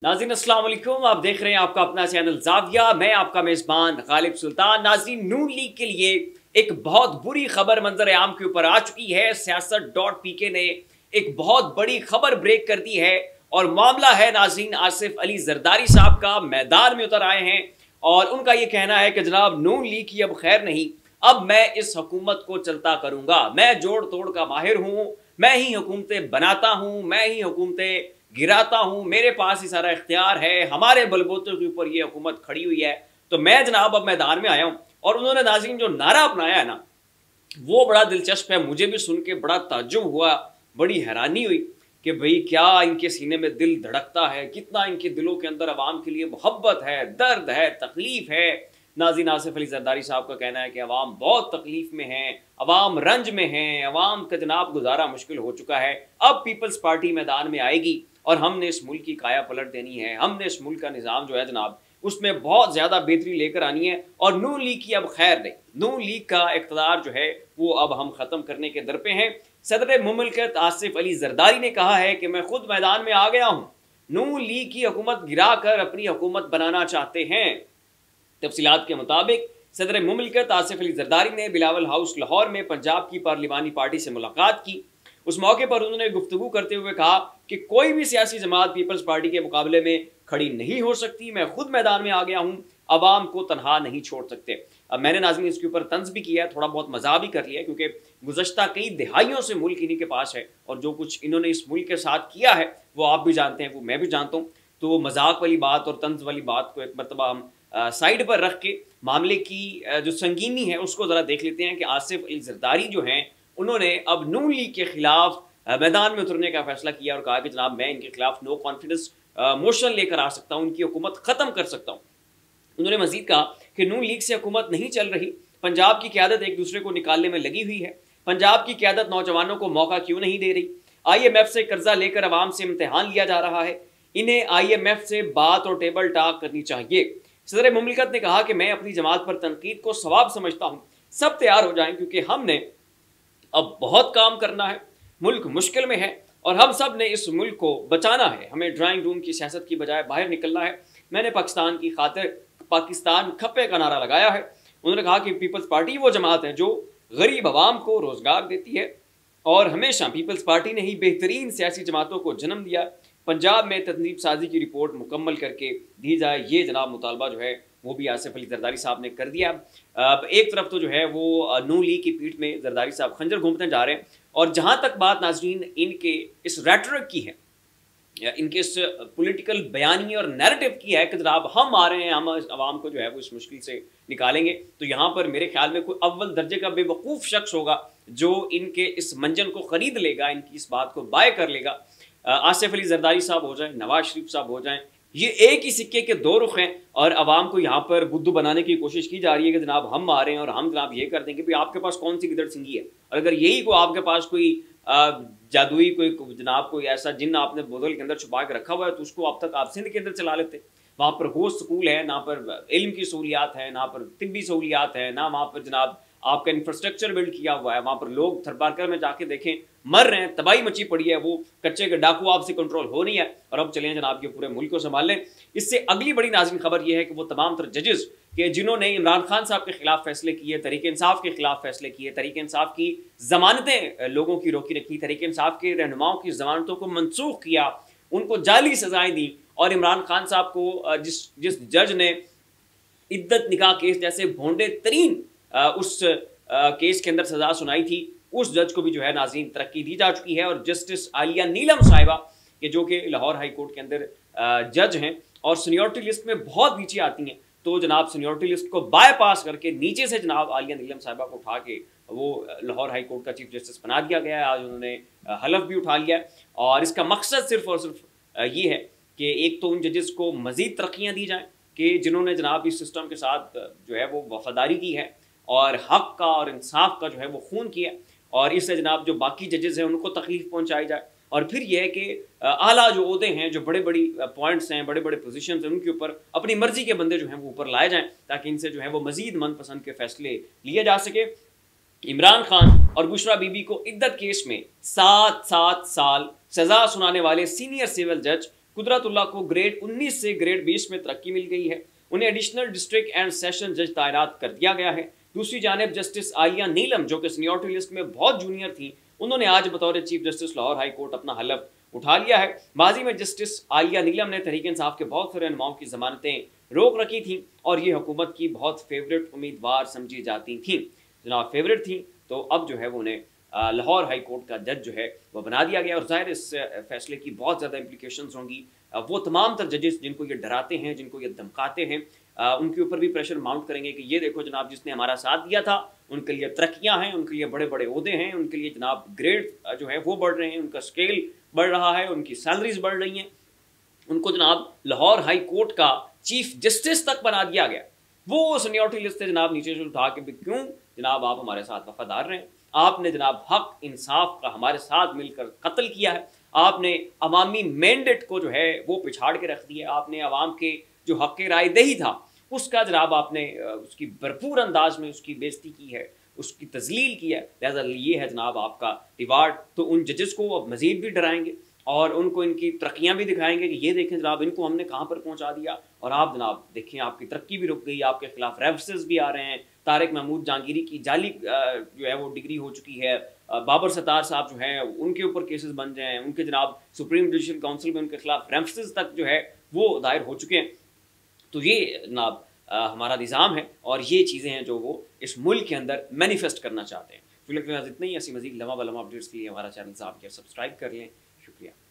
नाज़रीन अस्सलाम वालेकुम, आप देख रहे हैं आपका अपना चैनल ज़ाविया। मैं आपका मेज़बान गालिब सुल्तान। नाज़रीन, नून लीग के लिए एक बहुत बुरी खबर मंजर आम के ऊपर आ चुकी है। सियासत.pk ने एक बहुत बड़ी खबर ब्रेक कर दी है और मामला है नाज़रीन आसिफ अली जरदारी साहब का। मैदान में उतर आए हैं और उनका ये कहना है कि जनाब नून लीग की अब खैर नहीं, अब मैं इस हुकूमत को चलता करूंगा। मैं जोड़ तोड़ का माहिर हूँ, मैं ही हुकूमतें बनाता हूँ, मैं ही हुकूमतें गिराता हूं, मेरे पास ही सारा इख्तियार है, हमारे बलबूते के ऊपर ये हुकूमत खड़ी हुई है, तो मैं जनाब अब मैदान में आया हूं। और उन्होंने नाज़रीन जो नारा अपनाया है ना, वो बड़ा दिलचस्प है। मुझे भी सुन के बड़ा ताज्जुब हुआ, बड़ी हैरानी हुई कि भाई क्या इनके सीने में दिल धड़कता है, कितना इनके दिलों के अंदर अवाम के लिए मोहब्बत है, दर्द है, तकलीफ है। नाज़रीन आसिफ अली जरदारी साहब का कहना है कि अवाम बहुत तकलीफ में है, अवाम रंज में है, अवाम का जनाब गुजारा मुश्किल हो चुका है। अब पीपल्स पार्टी मैदान में आएगी और हमने इस मुल्क की काया पलट देनी है, हमने इस मुल्क का निज़ाम जो है जनाब उसमें बहुत ज़्यादा बेहतरी लेकर आनी है। और नून लीग की अब खैर नहीं, नून लीग का इक़्तिदार जो है वो अब हम ख़त्म करने के दर पे हैं। सदर मुमलिकत आसिफ अली जरदारी ने कहा है कि मैं खुद मैदान में आ गया हूँ, नून लीग की हुकूमत गिरा कर अपनी हुकूमत बनाना चाहते हैं। तफसीलात के मुताबिक सदर मुमलिकत आसिफ अली जरदारी ने बिलावल हाउस लाहौर में पंजाब की पार्लिमानी पार्टी से मुलाकात की। उस मौके पर उन्होंने गुफ्तगू करते हुए कहा कि कोई भी सियासी जमात पीपल्स पार्टी के मुकाबले में खड़ी नहीं हो सकती, मैं खुद मैदान में आ गया हूँ, अवाम को तनहा नहीं छोड़ सकते। अब मैंने नाज़रीन इसके ऊपर तंज भी किया है, थोड़ा बहुत मजाक भी कर लिया है, क्योंकि गुज़श्ता कई दिहाइयों से मुल्क इन्हीं के पास है और जो कुछ इन्होंने इस मुल्क के साथ किया है वो आप भी जानते हैं, वो मैं भी जानता हूँ। तो मजाक वाली बात और तंज वाली बात को एक मरतबा हम साइड पर रख के मामले की जो संगीनी है उसको ज़रा देख लेते हैं कि आसिफ अली जरदारी जो हैं उन्होंने अब नून लीग के खिलाफ मैदान में उतरने का फैसला किया और कहा कि जनाब मैं इनके खिलाफ नो कॉन्फिडेंस मोशन लेकर आ सकता हूँ, इनकी हुकूमत ख़त्म कर सकता हूँ। उन्होंने मजीद कहा कि नून लीग से हुकूमत नहीं चल रही, पंजाब की क़यादत एक दूसरे को निकालने में लगी हुई है, पंजाब की क़यादत नौजवानों को मौका क्यों नहीं दे रही, IMF से कर्जा लेकर अवाम से इम्तहान लिया जा रहा है, इन्हें IMF से बात और टेबल टॉक करनी चाहिए। सदर मुमलिकत ने कहा कि मैं अपनी जमात पर तनकीद को सवाब समझता हूँ, सब तैयार हो जाएं क्योंकि हमने अब बहुत काम करना है, मुल्क मुश्किल में है और हम सब ने इस मुल्क को बचाना है, हमें ड्राइंग रूम की सियासत की बजाय बाहर निकलना है। मैंने पाकिस्तान की खातिर पाकिस्तान खप्पे का नारा लगाया है। उन्होंने कहा कि पीपल्स पार्टी वो जमात है जो गरीब आवाम को रोज़गार देती है और हमेशा पीपल्स पार्टी ने ही बेहतरीन सियासी जमातों को जन्म दिया। पंजाब में तनजीब साजी की रिपोर्ट मुकम्मल करके दी जाए, ये जनाब मुतालबा जो है वो भी आसिफ अली जरदारी साहब ने कर दिया। एक तरफ तो जो है वो नून लीग की पीठ में जरदारी साहब खंजर घूमते जा रहे हैं और जहाँ तक बात नाज़रीन इनके इस रेटरिक की है, इनके इस पॉलिटिकल बयानी और नैरेटिव की है कि जनाब हम आ रहे हैं, हम आवाम को जो है वो इस मुश्किल से निकालेंगे, तो यहाँ पर मेरे ख्याल में कोई अव्वल दर्जे का बेवकूफ़ शख्स होगा जो इनके इस मंजन को ख़रीद लेगा, इनकी इस बात को बाय कर लेगा। आसिफ अली जरदारी साहब हो जाएं, नवाज शरीफ साहब हो जाएं, ये एक ही सिक्के के दो रुख हैं और अवाम को यहाँ पर बुद्धू बनाने की कोशिश की जा रही है कि जनाब हम आ रहे हैं और हम जनाब ये कर देंगे। भाई आपके पास कौन सी गिदड़ सिंगी है, और अगर यही को आपके पास कोई जादुई कोई जनाब कोई ऐसा जिन आपने बोतल के अंदर छुपा के रखा हुआ है तो उसको अब तक आप सिंध के अंदर चला लेते। वहाँ पर होस्ट स्कूल है, ना पर इल्म की सहूलियात है, ना पर तिब्बी सहूलियात है, ना वहाँ पर जनाब आपका इंफ्रास्ट्रक्चर बिल्ड किया हुआ है। वहाँ पर लोग थरपारकर में जाके देखें मर रहे हैं, तबाही मची पड़ी है, वो कच्चे के डाकू आपसे कंट्रोल हो नहीं है और अब चले जनाब के पूरे मुल्क को संभाल लें। इससे अगली बड़ी नाज़रीन खबर यह है कि वो तमाम तर जजेस के जिन्होंने इमरान खान साहब के खिलाफ फैसले किए, तहरीक इंसाफ के खिलाफ फैसले किए, तहरीक इंसाफ की जमानतें लोगों की रोकी रखी, तहरीक इंसाफ के रहनुमाओं की जमानतों को मनसूख किया, उनको जाली सजाएं दी और इमरान खान साहब को जिस जज ने इद्दत निकाह केस जैसे भोंडे तरीन उस केस के अंदर सजा सुनाई थी, उस जज को भी जो है नाज़रीन तरक्की दी जा चुकी है। और जस्टिस आलिया नीलम साहिबा के जो कि लाहौर हाई कोर्ट के अंदर जज हैं और सीनियरिटी लिस्ट में बहुत नीचे आती हैं, तो जनाब सीनियरिटी लिस्ट को बायपास करके नीचे से जनाब आलिया नीलम साहिबा को उठा के वो लाहौर हाई कोर्ट का चीफ जस्टिस बना दिया गया है। आज उन्होंने हलफ भी उठा लिया है और इसका मकसद सिर्फ और सिर्फ ये है कि एक तो उन जजेस को मज़ीद तरक्कियाँ दी जाएँ कि जिन्होंने जनाब इस सिस्टम के साथ जो है वो वफादारी की है और हक का और इंसाफ का जो है वो खून किया, और इससे जनाब जो बाकी जजेस हैं उनको तकलीफ पहुंचाई जाए। और फिर यह है कि आला जो ओहदे हैं, जो बड़े बड़ी पॉइंट्स हैं, बड़े बड़े पोजीशंस हैं, उनके ऊपर अपनी मर्जी के बंदे जो हैं वो ऊपर लाए जाएं ताकि इनसे जो है वो मजीद मनपसंद के फैसले लिए जा सके। इमरान खान और बुशरा बीबी को इद्दत केस में 7 साल सजा सुनाने वाले सीनियर सिविल जज कुदरतुल्लाह को ग्रेड 19 से ग्रेड 20 में तरक्की मिल गई है। उन्हें एडिशनल डिस्ट्रिक्ट एंड सेशन जज तैनात कर दिया गया है। दूसरी जानिब जस्टिस आलिया नीलम, जो कि सीनियरिटी लिस्ट में बहुत जूनियर थी, उन्होंने आज बतौर chief justice Lahore high court अपना हलफ उठा लिया है। माजी में जस्टिस आलिया नीलम ने तहरीक इंसाफ के बहुत सारे रहनुमाओं की जमानतें रोक रखी थी और ये हुकूमत की बहुत फेवरेट उम्मीदवार समझी जाती थी। जनाब फेवरेट थी तो अब जो है वो उन्हें लाहौर हाई कोर्ट का जज जो है वो बना दिया गया और जाहिर इस फैसले की बहुत ज़्यादा इम्प्लीकेशंस होंगी। वो तमाम तर जजेस जिनको ये डराते हैं, जिनको ये धमकाते हैं, उनके ऊपर भी प्रेशर माउंट करेंगे कि ये देखो जनाब, जिसने हमारा साथ दिया था उनके लिए तरक्कियां हैं, उनके लिए बड़े बड़े ओहदे हैं, उनके लिए जनाब ग्रेड जो है वो बढ़ रहे हैं, उनका स्केल बढ़ रहा है, उनकी सैलरीज बढ़ रही हैं, उनको जनाब लाहौर हाई कोर्ट का चीफ जस्टिस तक बना दिया गया। वो सीनियरिटी लिस्ट से जनाब नीचे से उठा के भी क्यों जनाब आप हमारे साथ वफादार रहें, आपने जनाब हक इंसाफ का हमारे साथ मिलकर कत्ल किया है, आपने अवामी मैंडेट को जो है वो पिछाड़ के रख दिया, आपने अवाम के जो हक राय दही था उसका जनाब आपने उसकी भरपूर अंदाज में उसकी बेइज्जती की है, उसकी तजलील की है। लिहाजा ये है जनाब आपका रिवार्ड। तो उन जजेस को अब मजीद भी डराएंगे और उनको इनकी तरक्कियाँ भी दिखाएंगे कि ये देखें जनाब इनको हमने कहाँ पर पहुँचा दिया और आप जनाब देखें आपकी तरक्की भी रुक गई, आपके खिलाफ रेफरेंस भी आ रहे हैं, तारिक महमूद जहांगीरी की जाली जो है वो डिग्री हो चुकी है, बाबर सत्तार साहब जो हैं उनके ऊपर केसेस बन जाए, उनके जनाब सुप्रीम जुडिशल काउंसिल में उनके खिलाफ रेफरेंस तक जो है वो दायर हो चुके हैं। तो ये जनाब हमारा निज़ाम है और ये चीज़ें हैं जो वो इस मुल्क के अंदर मैनिफेस्ट करना चाहते हैं। फिलहाल इतना ही। ऐसी मज़ीद लम्हा बलम्हा अपडेट्स के लिए हमारा चैनल साहब सब्सक्राइब कर लें। शुक्रिया।